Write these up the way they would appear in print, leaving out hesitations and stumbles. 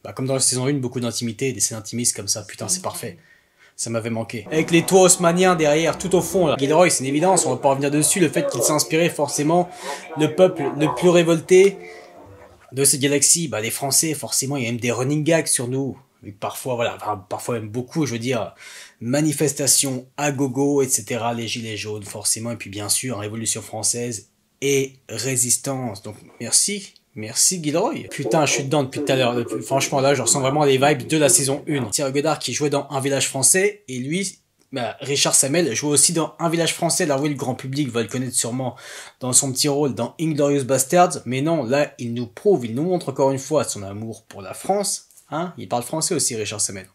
Bah, comme dans la saison 1, beaucoup d'intimité, des scènes intimistes comme ça, putain, c'est parfait. Ça m'avait manqué. Avec les toits haussmanniens derrière, tout au fond, là. Gilroy, c'est une évidence, on va pas revenir dessus, le fait qu'il s'est inspiré forcément le peuple le plus révolté de cette galaxie, bah, les Français, forcément, il y a même des running gags sur nous. Vu que parfois, voilà, enfin, parfois même beaucoup, je veux dire, manifestations à gogo, etc., les gilets jaunes, forcément, et puis bien sûr, Révolution française et résistance. Donc, merci Gilroy. Putain, je suis dedans depuis tout à l'heure. Franchement, là, je ressens vraiment les vibes de la saison 1. Thierry Godard qui jouait dans Un village français, et lui, bah, Richard Sammel jouait aussi dans Un village français. Là, oui, le grand public va le connaître sûrement dans son petit rôle dans Inglourious Basterds. Mais non, là, il nous prouve, il nous montre encore une fois son amour pour la France. Hein, il parle français aussi, Richard Sammel.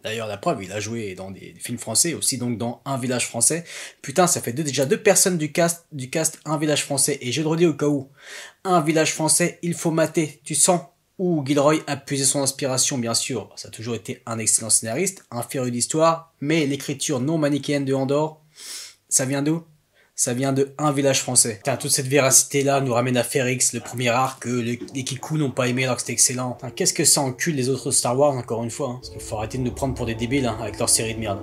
D'ailleurs, la preuve, il a joué dans des films français, aussi donc dans Un village français. Putain, ça fait déjà deux personnes du cast Un village français. Et je le redis au cas où, Un village français, il faut mater. Tu sens où Gilroy a puisé son inspiration, bien sûr. Ça a toujours été un excellent scénariste, un féru d'histoire, mais l'écriture non manichéenne de Andor, ça vient d'où ? Ça vient de Un village français. Putain, toute cette véracité-là nous ramène à Férix, le premier arc que les Kikou n'ont pas aimé alors que c'était excellent. Putain, qu'est-ce que ça encule les autres Star Wars, encore une fois, hein, parce qu'il faut arrêter de nous prendre pour des débiles, hein, avec leur série de merde.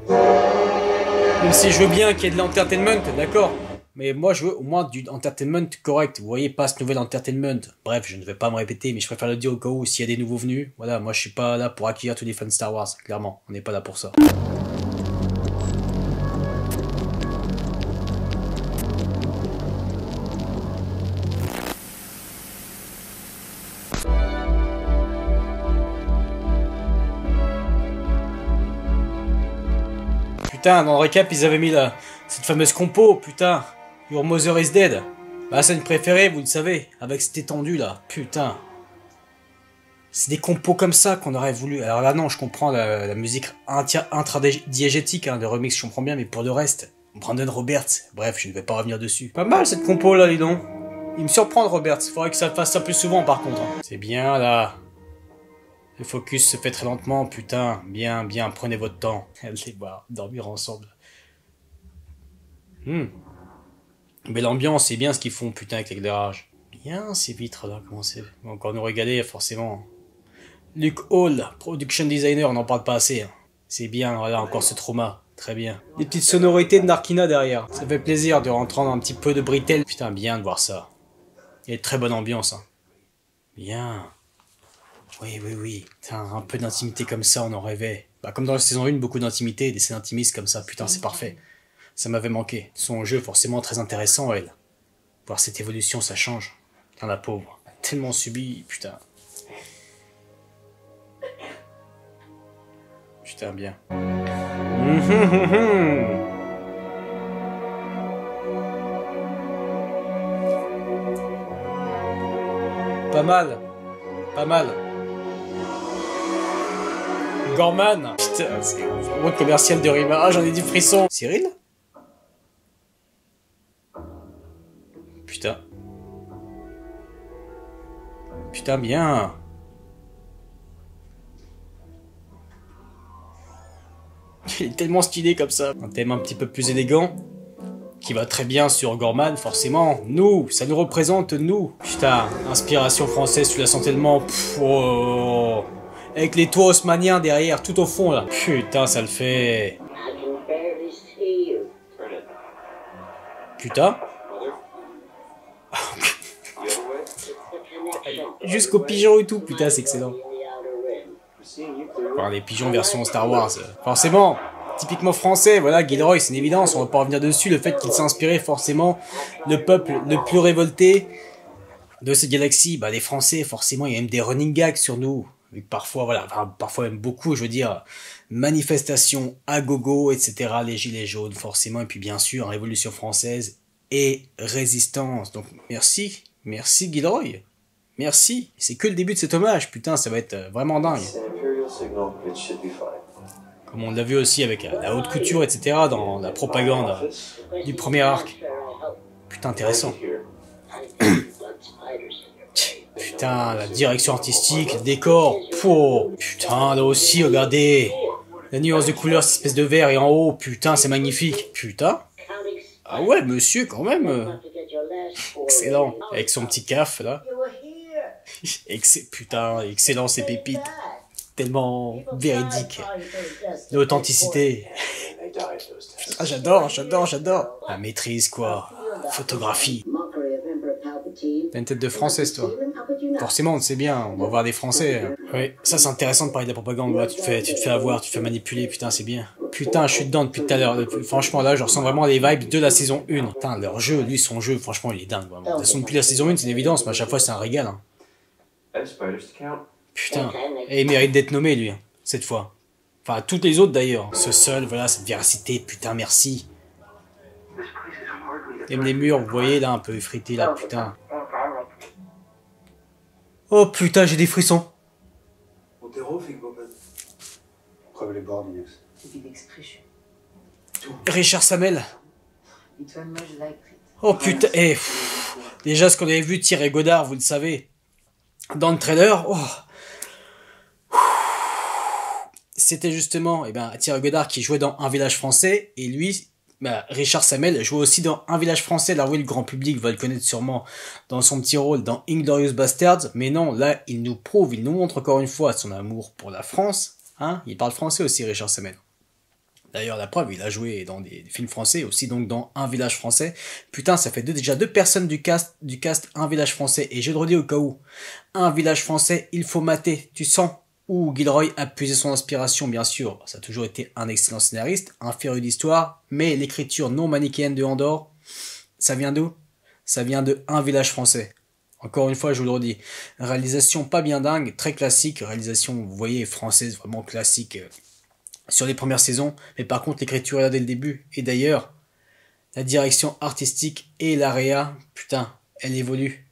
Même si je veux bien qu'il y ait de l'entertainment, d'accord, mais moi je veux au moins du entertainment correct. Vous voyez, pas ce nouvel entertainment. Bref, je ne vais pas me répéter, mais je préfère le dire au cas où s'il y a des nouveaux venus. Voilà, moi je suis pas là pour accueillir tous les fans Star Wars, clairement, on n'est pas là pour ça. Putain, dans le récap, ils avaient mis cette fameuse compo, putain. Your mother is dead. Ma scène préférée, vous le savez, avec cette étendue là, putain. C'est des compos comme ça qu'on aurait voulu. Alors là, non, je comprends la musique intradiégétique, hein, de remix, je comprends bien, mais pour le reste, Brandon Roberts, bref, je ne vais pas revenir dessus. Pas mal cette compo là, dis donc. Il me surprend, Roberts, faudrait que ça fasse ça plus souvent par contre. Hein. C'est bien là. Le focus se fait très lentement, putain, bien, prenez votre temps. Allez voir, dormir ensemble. Belle ambiance, c'est bien ce qu'ils font, putain, avec l'éclairage. Bien ces vitres là, comment c'est. Ils vont encore nous régaler, forcément. Luke Hall, production designer, on n'en parle pas assez. Hein. C'est bien, voilà, encore ce trauma. Très bien. Des petites sonorités de Narkina derrière. Ça fait plaisir de rentrer un petit peu de Britel. Putain, bien de voir ça. Il y a une très bonne ambiance. Hein. Bien. Oui. Putain, un peu d'intimité comme ça, on en rêvait. Bah, comme dans la saison 1, beaucoup d'intimité, des scènes intimistes comme ça, putain, c'est parfait. Ça m'avait manqué. Son jeu, forcément, très intéressant, elle. Voir cette évolution, ça change. Putain, la pauvre. Tellement subi, putain. Putain, bien. Pas mal. Gorman. Putain, c'est vraiment le commercial de Rima. Ah, j'en ai du frisson. Cyril? Putain, bien. Il est tellement stylé comme ça. Un thème un petit peu plus élégant. Qui va très bien sur Gorman, forcément. Nous, ça nous représente, nous. Putain, inspiration française, tu la sens tellement. Pff, oh. Avec les toits haussmanniens derrière, tout au fond, là. Putain, ça le fait. Putain. Jusqu'aux pigeons et tout, putain, c'est excellent. Enfin, les pigeons version Star Wars. Forcément. Typiquement français, voilà, Gilroy, c'est une évidence, on va pas revenir dessus, le fait qu'il s'est inspiré forcément le peuple le plus révolté de cette galaxie, bah les Français, forcément, il y a même des running gags sur nous, vu que parfois, voilà, enfin, parfois même beaucoup, je veux dire, manifestations à gogo, etc., les gilets jaunes, forcément, et puis bien sûr, Révolution française et résistance. Donc merci Gilroy, merci, c'est que le début de cet hommage, putain, ça va être vraiment dingue. Comme on l'a vu aussi avec la haute couture, etc., dans la propagande du premier arc. Putain, intéressant. Putain, la direction artistique, le décor. Pouh, putain, là aussi, regardez. La nuance de couleur, cette espèce de vert et en haut. Putain, c'est magnifique. Putain. Ah ouais, monsieur, quand même. Excellent. Avec son petit caf, là. Putain, excellent ces pépites. Tellement véridique. L'authenticité. Ah, j'adore. La maîtrise, quoi. Photographie. T'as une tête de française, toi. Forcément, on le sait bien, on va voir des Français. Oui, ça c'est intéressant de parler de la propagande. Ouais, tu te fais avoir, tu te fais manipuler, putain, c'est bien. Putain, je suis dedans depuis tout à l'heure. Franchement, là, je ressens vraiment les vibes de la saison 1. Putain, leur jeu, lui, son jeu, franchement, il est dingue, vraiment. De toute façon, depuis la saison 1, c'est une évidence, mais à chaque fois, c'est un régal. Hein. Putain, et il mérite d'être nommé, lui, hein, cette fois. Enfin, toutes les autres, d'ailleurs. Ce seul, voilà, cette véracité, putain, merci. Même les murs, vous voyez, là, un peu effrités, là, putain. Oh, putain, j'ai des frissons. Richard Sammel. Oh putain, déjà ce qu'on avait vu Thierry Godard, vous le savez, dans le trailer, c'était justement Thierry Godard qui jouait dans Un village français, et lui, Richard Sammel jouait aussi dans Un village français. Alors oui, le grand public va le connaître sûrement dans son petit rôle dans Inglourious Basterds, mais non, là, il nous montre encore une fois son amour pour la France. Hein, il parle français aussi, Richard Sammel. D'ailleurs, la preuve, il a joué dans des films français, aussi donc dans Un village français. Putain, ça fait déjà deux personnes du cast Un village français. Et je le redis au cas où, Un village français, il faut mater. Tu sens où Gilroy a puisé son inspiration, bien sûr. Ça a toujours été un excellent scénariste, un féru d'histoire, mais l'écriture non manichéenne de Andor, ça vient d'où? Ça vient de Un village français. Encore une fois, je vous le redis. Réalisation pas bien dingue, très classique. Réalisation, vous voyez, française, vraiment classique sur les premières saisons. Mais par contre, l'écriture est là dès le début. Et d'ailleurs, la direction artistique et l'AREA, putain, elle évolue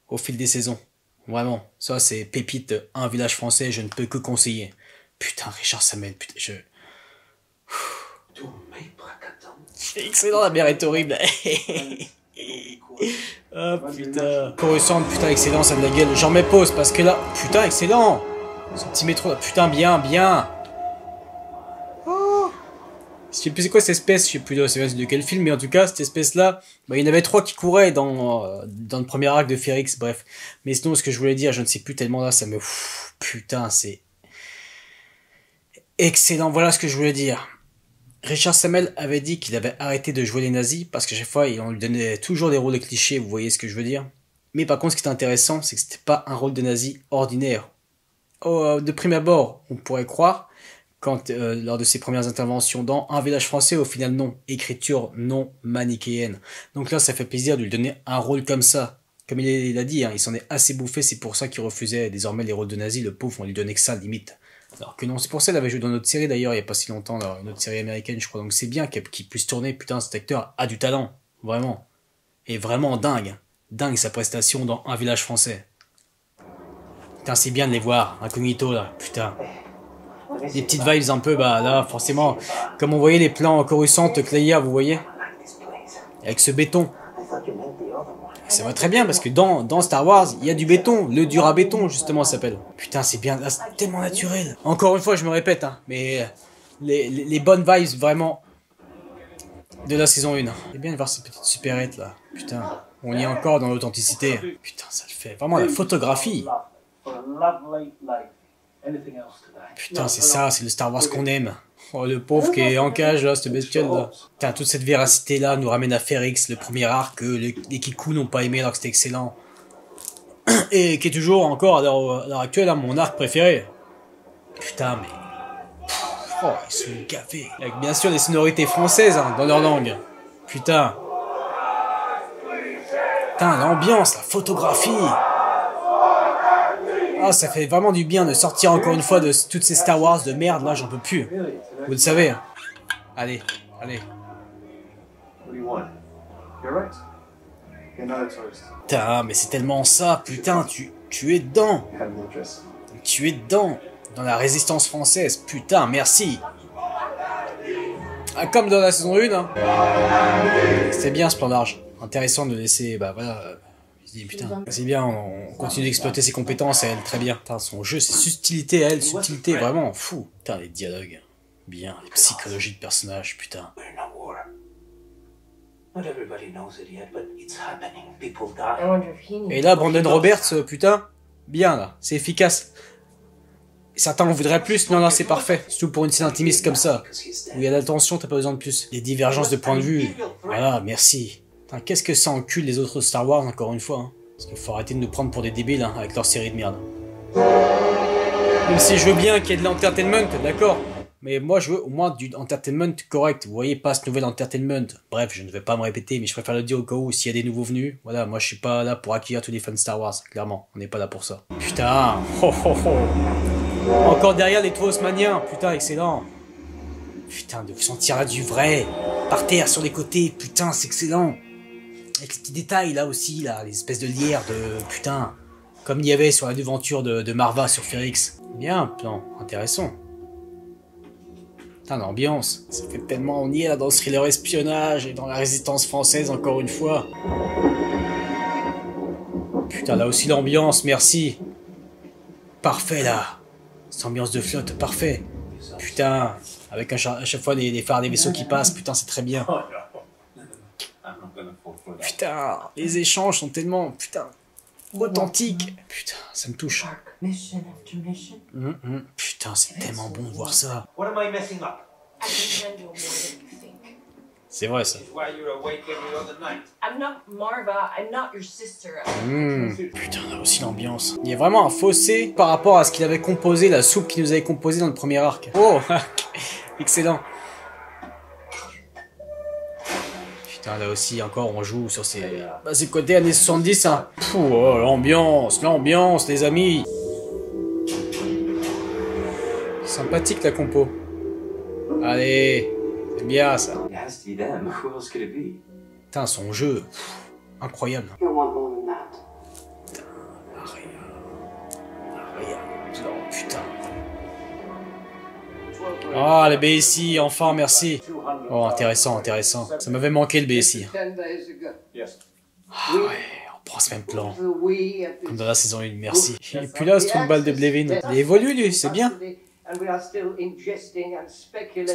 au fil des saisons. Vraiment, ça c'est pépite, Un village français, je ne peux que conseiller. Putain, Richard Sammel, putain, c'est excellent, la mer est horrible. Oh putain. Coruscant, putain, excellent, ça de la gueule. J'en mets pause parce que là, putain, excellent. Ce petit métro là, putain, bien. Oh. Je sais plus c'est quoi cette espèce, je sais plus de quel film, mais en tout cas, cette espèce-là, il y en avait 3 qui couraient dans le premier arc de Férix, bref. Mais sinon, ce que je voulais dire, je ne sais plus tellement là, ça me... putain, c'est... excellent, voilà ce que je voulais dire. Richard Sammel avait dit qu'il avait arrêté de jouer les nazis, parce qu'à chaque fois, on lui donnait toujours des rôles de clichés, vous voyez ce que je veux dire. Mais par contre, ce qui était intéressant, c'est que c'était pas un rôle de nazi ordinaire. De prime abord, on pourrait croire, lors de ses premières interventions dans Un village français, au final non, écriture non manichéenne. Donc là, ça fait plaisir de lui donner un rôle comme ça. Comme il a dit, hein, il s'en est assez bouffé, c'est pour ça qu'il refusait désormais les rôles de nazis, le pauvre, on lui donnait que ça, limite. Alors que non, c'est pour ça qu'il avait joué dans notre série d'ailleurs, il y a pas si longtemps, là, une autre série américaine, je crois, donc c'est bien qu'il puisse tourner, putain, cet acteur a du talent, vraiment. Et vraiment dingue sa prestation dans Un village français. Putain, c'est bien de les voir, incognito, là, putain. Des petites vibes un peu, là, forcément, comme on voyait les plans Coruscant, Cleia, vous voyez, avec ce béton. Ça va très bien, parce que dans Star Wars, il y a du béton, le Durabéton, justement, ça s'appelle. Putain, c'est bien, là, c'est tellement naturel. Encore une fois, je me répète, hein, mais les bonnes vibes, vraiment, de la saison 1. C'est bien de voir ces petites supérettes, là. Putain, on y est encore dans l'authenticité. Putain, ça le fait. Vraiment, la photographie. Putain, c'est ça, c'est le Star Wars qu'on aime. Oh, le pauvre qui est en cage, là, cette bestiole, là. Putain, toute cette véracité-là nous ramène à Férix, le premier arc, les Kikou n'ont pas aimé alors que c'était excellent. Et qui est toujours, encore, à l'heure actuelle, hein, mon arc préféré. Putain, mais... oh, ils sont gavés. Avec bien sûr des sonorités françaises, hein, dans leur langue. Putain. Putain, l'ambiance, la photographie. Ah, ça fait vraiment du bien de sortir encore une fois de toutes ces Star Wars de merde, là, j'en peux plus. Vous le savez. Hein. Allez. Putain, mais c'est tellement ça, putain, tu es dedans. Tu es dedans. Dans la résistance française, putain, merci. Ah, comme dans la saison 1, hein. C'était bien ce plan large. Intéressant de laisser, voilà... putain, c'est bien, on continue d'exploiter ses compétences à elle, très bien. Putain, son jeu, ses subtilités à elle, subtilité, vraiment, fou. Putain, les dialogues, bien, les psychologies de personnages, putain. Et là, Brandon Roberts, putain, Bien, là. C'est efficace. Certains en voudraient plus. Non, non, c'est parfait. Surtout pour une scène intimiste comme ça. Où il y a de la tension, t'as pas besoin de plus. Les divergences de point de vue. Voilà, merci. Putain, qu'est-ce que ça encule les autres Star Wars, encore une fois. Hein. Parce qu'il faut arrêter de nous prendre pour des débiles, hein, avec leur série de merde. Même si je veux bien qu'il y ait de l'entertainment, d'accord. Mais moi, je veux au moins du entertainment correct. Vous voyez, pas ce nouvel entertainment. Bref, je ne vais pas me répéter, mais je préfère le dire au cas où s'il y a des nouveaux venus. Voilà, moi, je suis pas là pour accueillir tous les fans Star Wars, clairement. On n'est pas là pour ça. Putain, oh, oh, oh. Encore derrière les toits haussmanniens. Putain, excellent. Putain, de vous sentir là du vrai. Par terre, sur les côtés. Putain, c'est excellent. Avec les petits détails, là aussi, là. Les espèces de lierre de... Putain. Comme il y avait sur la devanture de Marva sur Ferrix. Bien, plan. Intéressant. Putain, l'ambiance. Ça fait tellement... On y est, là, dans le thriller espionnage et dans la résistance française, encore une fois. Putain, là aussi, l'ambiance. Merci. Parfait, là. Cette ambiance de flotte, parfait. Putain, avec à chaque fois des phares des vaisseaux qui passent, putain, c'est très bien. Putain, les échanges sont tellement, putain, authentiques. Putain, ça me touche. Putain, c'est tellement bon de voir ça. C'est vrai, ça. Putain, là aussi l'ambiance. Il y a vraiment un fossé par rapport à ce qu'il avait composé, la soupe qu'il nous avait composée dans le premier arc. Oh, excellent. Putain, là aussi, encore, on joue sur ces côtés années 70, hein. Pouh, oh, l'ambiance, les amis. Sympathique, la compo. Allez, c'est bien, ça. Putain, son jeu, incroyable. Putain, putain. Ah, le BSI, enfin, merci. Oh, intéressant, intéressant. Ça m'avait manqué le BSI. Ah ouais, on prend ce même plan. Comme dans la saison 1, merci. Il est plus là, ce trou de balle de Blevin. Il évolue, lui, c'est bien.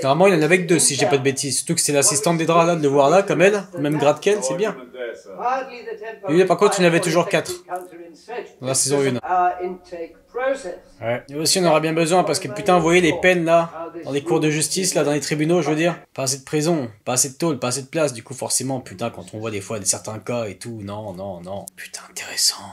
Normalement, il en avait que 2, si j'ai pas de bêtises. Surtout que c'est l'assistante des draps, là, de le voir là, comme elle. Même grade qu'elle, c'est bien. Et lui, par contre, il en avait toujours 4. Dans la saison 1. Ouais. Et aussi, on aura bien besoin, parce que putain, vous voyez les peines, là, dans les cours de justice, là, dans les tribunaux, je veux dire. Pas assez de prison, pas assez de tôle, pas assez de place. Du coup, forcément, putain, quand on voit des fois certains cas et tout, non, non, non. Putain, intéressant.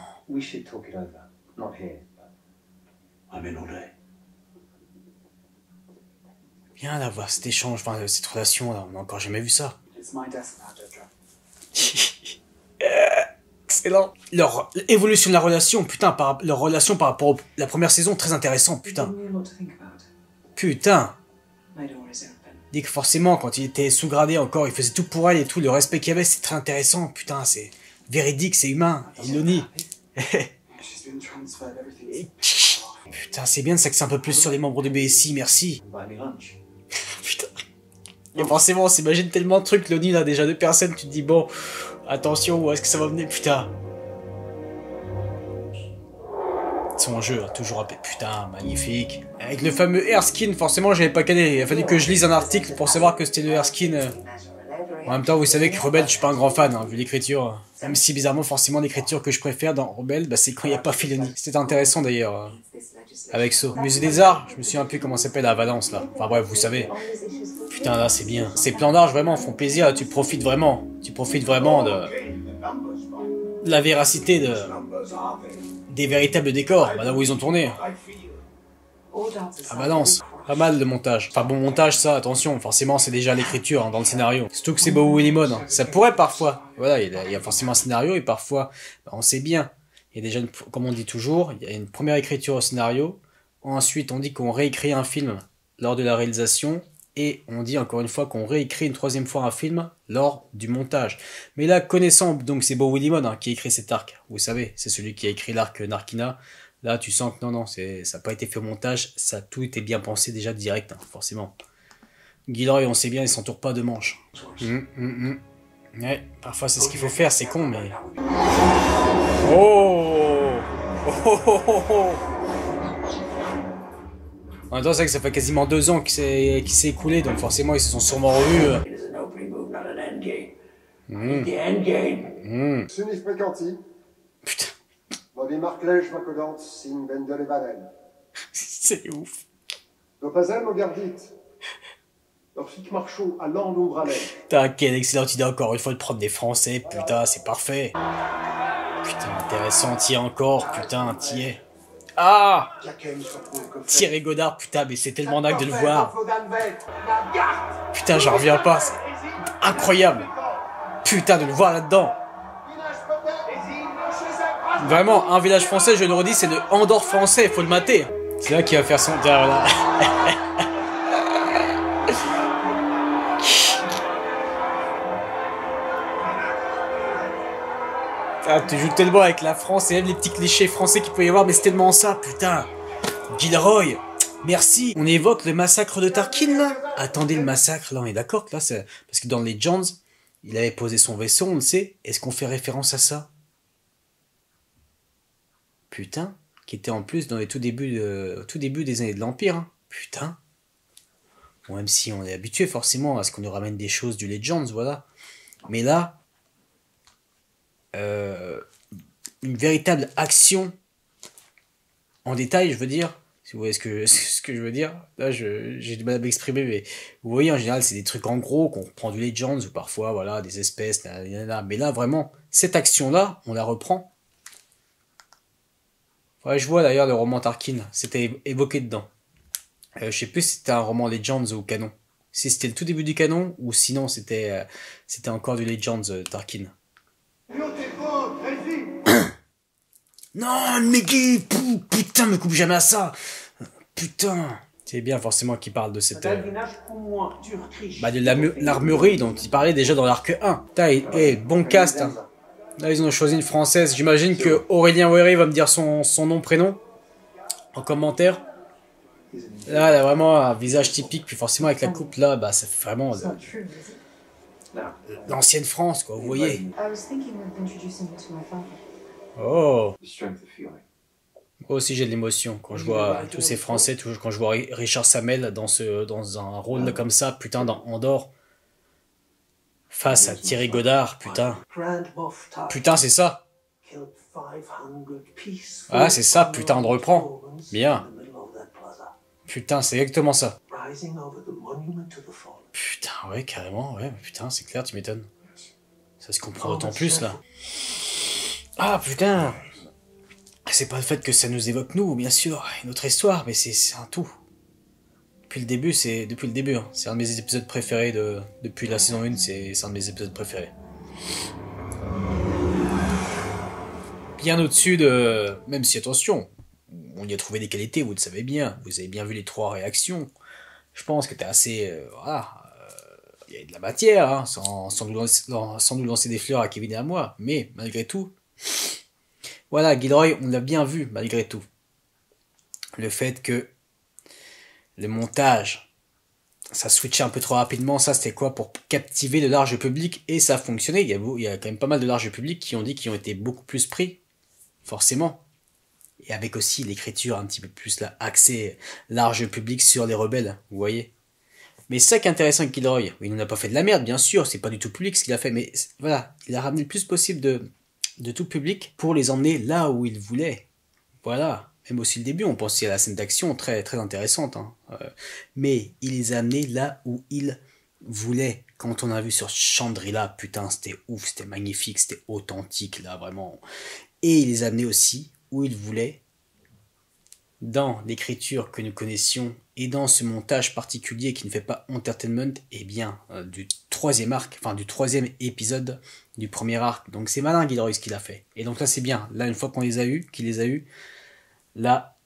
Bien là, voir cet échange, enfin, cette relation là, on n'a encore jamais vu ça. Excellent. Leur évolution de la relation, putain, leur relation par rapport à la première saison, très intéressant, putain. Putain. Dit que forcément, quand il était sous-gradé encore, il faisait tout pour elle et tout, le respect qu'il y avait, c'est très intéressant, putain, c'est véridique, c'est humain, il le nie. Putain, c'est bien de s'axer un peu plus sur les membres du BSI, merci. Putain. Et forcément, on s'imagine tellement de trucs, Lonnie, là, déjà 2 personnes, tu te dis, bon, attention, où est-ce que ça va mener, putain. Son jeu, toujours un peu, putain, magnifique. Avec le fameux Erskine, forcément, j'avais pas calé, il a fallu que je lise un article pour savoir que c'était le Erskine. En même temps, vous savez que Rebelle, je suis pas un grand fan, hein, vu l'écriture. Même si, bizarrement, forcément, l'écriture que je préfère dans Rebelle, bah, c'est quand il n'y a pas Filoni. C'était intéressant, d'ailleurs, avec ça. Musée des Arts, je me souviens un peu comment ça s'appelle à Valence, là. Enfin, bref, vous savez. Putain, là, c'est bien. Ces plans d'arche, vraiment, font plaisir, là, tu profites vraiment. Tu profites vraiment de la véracité des véritables décors, bah, là où ils ont tourné. À Valence. Pas mal de montage. Enfin bon montage ça, attention, forcément c'est déjà l'écriture hein, dans le scénario. Surtout que c'est Bobo Limon. Hein. Ça pourrait parfois. Voilà, il y a forcément un scénario et parfois, bah, on sait bien. Il y a déjà, comme on dit toujours, il y a une première écriture au scénario. Ensuite on dit qu'on réécrit un film lors de la réalisation. Et on dit encore une fois qu'on réécrit une 3e fois un film lors du montage. Mais là, connaissant, donc c'est Bobo Limon hein, qui a écrit cet arc. Vous savez, c'est celui qui a écrit l'arc Narkina. Là, tu sens que non, ça n'a pas été fait au montage, ça tout était bien pensé déjà direct, hein, forcément. Gilroy, on sait bien, il s'entoure pas de manches. Ouais, parfois c'est ce qu'il faut faire, c'est con, mais... Oh, En même temps, c'est vrai que ça fait quasiment 2 ans qu'il s'est écoulé, donc forcément, ils se sont sûrement revus. Putain. Bobby Marklej, Makodant, Sin Bendel et Vanel. C'est ouf. Dopazel, Mogardit. Lorsque Marchaud à l'Andombralais. Putain, quelle excellente idée encore une fois de prendre des Français. Putain, c'est parfait. Putain, intéressant. T'y es encore. Putain, t'y es. Ah! Thierry Godard, putain, mais c'est tellement dingue de le voir. Putain, j'en reviens pas. C'est incroyable. Putain, de le voir là-dedans. Vraiment, un village français, je le redis, c'est le Andorre français. Faut le mater. C'est là qu'il va faire son... Voilà. Ah, tu joues tellement avec la France et même les petits clichés français qu'il peut y avoir, mais c'est tellement ça, putain. Gilroy, merci. On évoque le massacre de Tarkin, là. Attendez, le massacre, là, on est d'accord que là, c'est... Parce que dans Legends, il avait posé son vaisseau, on le sait. Est-ce qu'on fait référence à ça? Putain, qui était en plus dans les tout début des années de l'Empire, hein. Putain. Bon, même si on est habitué forcément à ce qu'on nous ramène des choses du Legends, voilà. Mais là... une véritable action en détail, je veux dire, si vous voyez ce que je veux dire. Là, j'ai du mal à m'exprimer, mais vous voyez, en général, c'est des trucs en gros qu'on reprend du Legends, ou parfois, voilà, des espèces, mais là, vraiment, cette action-là, on la reprend. Ouais, je vois d'ailleurs le roman Tarkin, c'était évoqué dedans. Je sais plus si c'était un roman Legends ou canon. Si c'était le tout début du canon, ou sinon c'était encore du Legends Tarkin. Non, Meggy, putain, me coupe jamais à ça. Putain. C'est bien forcément qu'il parle de cette... de l'armurerie dont il parlait déjà dans l'arc 1. Putain, bon cast. Hein. Là, ils ont choisi une française. J'imagine que Aurélien Wery va me dire son nom, prénom en commentaire. Là, elle a vraiment un visage typique. Puis forcément, avec la coupe, là, bah, ça fait vraiment... l'ancienne France, quoi, vous voyez. Oh. Moi aussi j'ai de l'émotion quand je vois tous ces Français, quand je vois Richard Sammel dans un rôle comme ça, putain, dans Andorre, face à Thierry Godard, putain. Putain, c'est ça. Ah, c'est ça, putain, on le reprend. Bien. Putain, c'est exactement ça. Putain, ouais, carrément, ouais, putain, c'est clair, tu m'étonnes. Ça se comprend d'autant plus, là. Ah, putain. C'est pas le fait que ça nous évoque nous, bien sûr, notre histoire, mais c'est un tout. Depuis le début, hein. C'est un de mes épisodes préférés depuis la saison 1, c'est un de mes épisodes préférés. Bien au-dessus de... Même si, attention, on y a trouvé des qualités, vous le savez bien. Vous avez bien vu les 3 réactions. Je pense que t'es assez... il y a de la matière, hein, sans nous lancer des fleurs à Kevin et à moi. Mais, malgré tout... Voilà, Gilroy, on l'a bien vu, malgré tout. Le fait que le montage, ça switchait un peu trop rapidement, ça c'était quoi? Pour captiver le large public, et ça a fonctionné. Il y a quand même pas mal de large public qui ont dit qu'ils ont été beaucoup plus pris, forcément. Et avec aussi l'écriture un petit peu plus là, axée large public sur les rebelles, vous voyez. Mais c'est ça qui est intéressant avec Gilroy. Il n'en a pas fait de la merde, bien sûr, c'est pas du tout public ce qu'il a fait, mais voilà, il a ramené le plus possible de tout public pour les emmener là où il voulait. Voilà. Même aussi le début, on pensait à la scène d'action très, très intéressante. Hein. Mais il les a amenés là où il voulait. Quand on a vu sur Chandrila, putain, c'était ouf, c'était magnifique, c'était authentique, là, vraiment. Et il les a amenés aussi où il voulait, dans l'écriture que nous connaissions et dans ce montage particulier qui ne fait pas entertainment, et bien du 3e arc, enfin du 3e épisode du premier arc. Donc c'est malin Gilroy ce qu'il a fait. Et donc là c'est bien. Là une fois qu'il les a eu, là,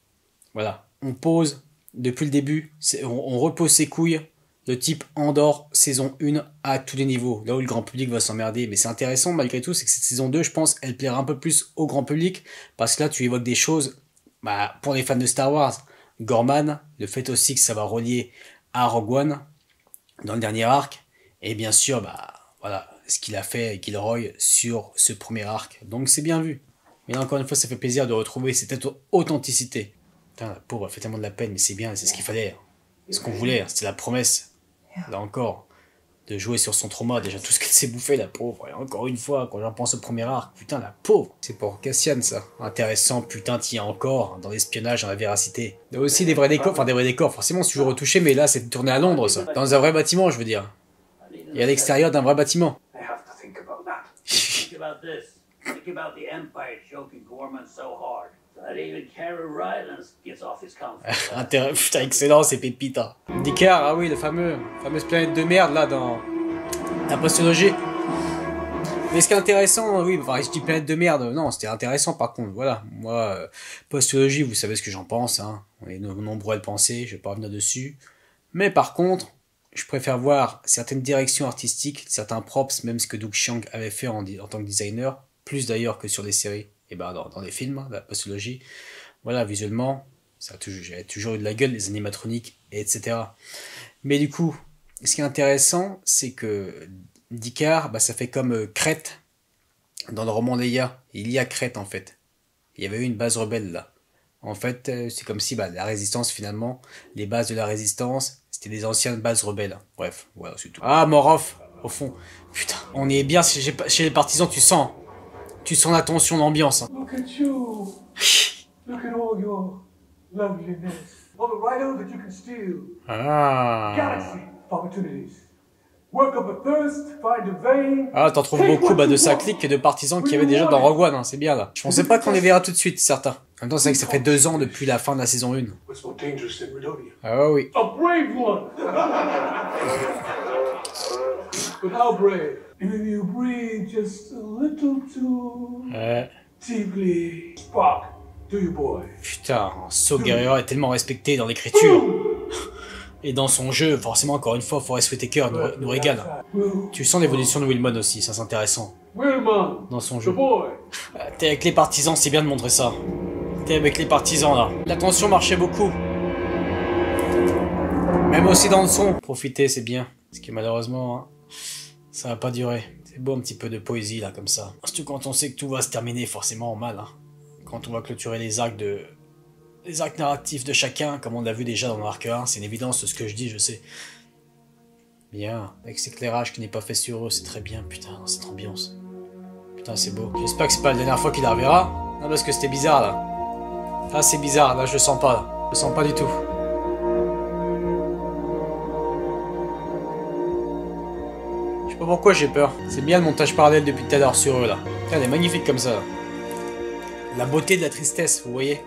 voilà, on pose depuis le début, on repose ses couilles de type Andorre saison 1 à tous les niveaux. Là où le grand public va s'emmerder. Mais c'est intéressant malgré tout, c'est que cette saison 2, je pense, elle plaira un peu plus au grand public parce que là tu évoques des choses. Bah, pour les fans de Star Wars, Gorman, le fait aussi que ça va relier à Rogue One dans le dernier arc, et bien sûr, bah, voilà, ce qu'il a fait Gilroy sur ce premier arc. Donc c'est bien vu. Mais là, encore une fois, ça fait plaisir de retrouver cette authenticité. Putain, la pauvre, elle fait tellement de la peine, mais c'est bien, c'est ce qu'il fallait. C'est ce qu'on voulait, c'était la promesse, là encore, de jouer sur son trauma, déjà tout ce qu'elle s'est bouffé, la pauvre. Et encore une fois, quand j'en pense au premier arc, putain, la pauvre. C'est pour Cassian, ça. Intéressant, putain, t'y as encore, dans l'espionnage, dans la véracité. Il y a aussi des vrais décors, enfin des vrais décors, forcément, c'est toujours retouché, mais là, c'est tourné à Londres, ça. Dans un vrai bâtiment, je veux dire. Et à l'extérieur d'un vrai bâtiment. Putain, excellent, c'est pépite. Hein. Dikar, ah oui, la fameuse planète de merde, là, dans la postologie. Mais ce qui est intéressant, oui, enfin, je dis planète de merde, non, c'était intéressant par contre, voilà. Moi, postologie, vous savez ce que j'en pense, hein. On est nombreux à le penser, je vais pas revenir dessus. Mais par contre, je préfère voir certaines directions artistiques, certains props, même ce que Doug Chiang avait fait en tant que designer, plus d'ailleurs que sur les séries, et ben dans les films, la postologie. Voilà, visuellement, j'ai toujours eu de la gueule, les animatroniques, etc. Mais du coup, ce qui est intéressant, c'est que Dikar, bah, ça fait comme Crète, dans le roman d'Eya. Il y a Crète, en fait. Il y avait eu une base rebelle, là. En fait, c'est comme si la résistance, finalement, les bases de la résistance, c'était des anciennes bases rebelles. Bref, voilà, c'est tout. Ah, Morov, au fond. Putain, on est bien chez les partisans, tu sens la tension, l'ambiance. Hein. Look at you. Look at all your loveliness. All the rhino that you can steal. Ah. Galaxy opportunities. Work up a thirst, find a vein. Ah, t'en trouves beaucoup de sa clique et de partisans qu'il y avait déjà dans Rogue One, hein, c'est bien là. Je pensais pas qu'on les verra tout de suite, certains. En même temps, c'est vrai que ça fait 2 ans depuis la fin de la saison 1. Ah oui. A brave one. But how brave? If you breathe just a little too deeply. Spock, do you boy? Putain, Saw Gerrera est tellement respecté dans l'écriture. Et dans son jeu, forcément, encore une fois, Forest Whitaker nous régale. Tu sens l'évolution de Wilmon aussi, ça c'est intéressant. Dans son jeu. T'es avec les partisans, c'est bien de montrer ça. T'es avec les partisans là. La tension marchait beaucoup. Même aussi dans le son. Profiter, c'est bien. Parce que malheureusement, hein, ça va pas durer. C'est beau un petit peu de poésie là, comme ça. Surtout quand on sait que tout va se terminer forcément en mal. Hein. Quand on va clôturer les arcs narratifs de chacun, comme on l'a vu déjà dans l'arc 1, c'est une évidence ce que je dis, je sais. Bien, avec cet éclairage qui n'est pas fait sur eux, c'est très bien, putain, dans cette ambiance. Putain, c'est beau. J'espère que c'est pas la dernière fois qu'il la reverra. Non, parce que c'était bizarre, là. Ah, c'est bizarre, là, je le sens pas, là. Je le sens pas du tout. Je sais pas pourquoi j'ai peur. C'est bien le montage parallèle depuis tout à l'heure sur eux, là. Putain, elle est magnifique comme ça, là. La beauté de la tristesse, vous voyez.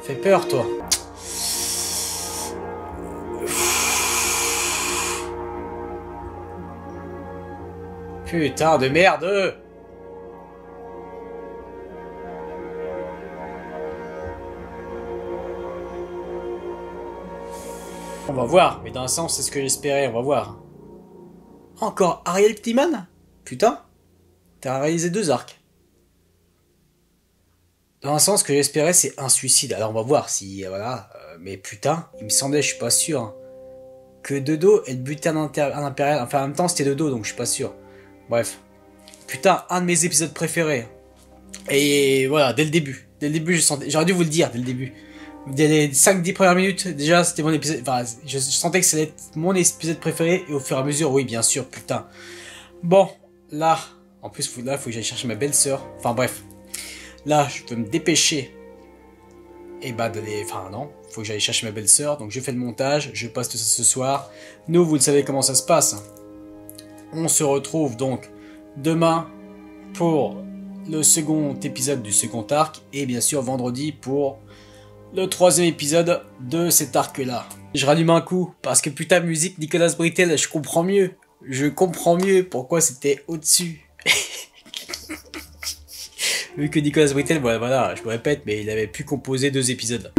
Fais peur, toi. Putain de merde. On va voir, mais dans un sens, c'est ce que j'espérais, on va voir. Encore Ariel Ktiman? Putain, t'as réalisé 2 arcs. Dans un sens, ce que j'espérais, c'est un suicide. Alors on va voir si, voilà, mais putain, il me semblait, je suis pas sûr, hein, que Dodo ait buté un impérial. Enfin, en même temps, c'était Dodo, donc je suis pas sûr. Bref. Putain, un de mes épisodes préférés. Et voilà, dès le début. Dès le début, j'aurais dû vous le dire, dès le début. Dès les 5-10 premières minutes, déjà, c'était mon épisode. Enfin, je sentais que ça allait être mon épisode préféré, et au fur et à mesure, oui, bien sûr, putain. Bon, là, en plus, là, il faut que j'aille chercher ma belle-sœur. Enfin, bref. Là, je peux me dépêcher. Et bah, enfin, non. Faut que j'aille chercher ma belle-sœur. Donc, je fais le montage. Je poste ça ce soir. Nous, vous le savez comment ça se passe. On se retrouve donc demain pour le second épisode du second arc. Et bien sûr, vendredi pour le 3e épisode de cet arc-là. Je rallume un coup. Parce que putain, musique, Nicolas Britell, je comprends mieux. Je comprends mieux pourquoi c'était au-dessus. Vu que Nicolas Britell, voilà, je me répète, mais il avait pu composer 2 épisodes.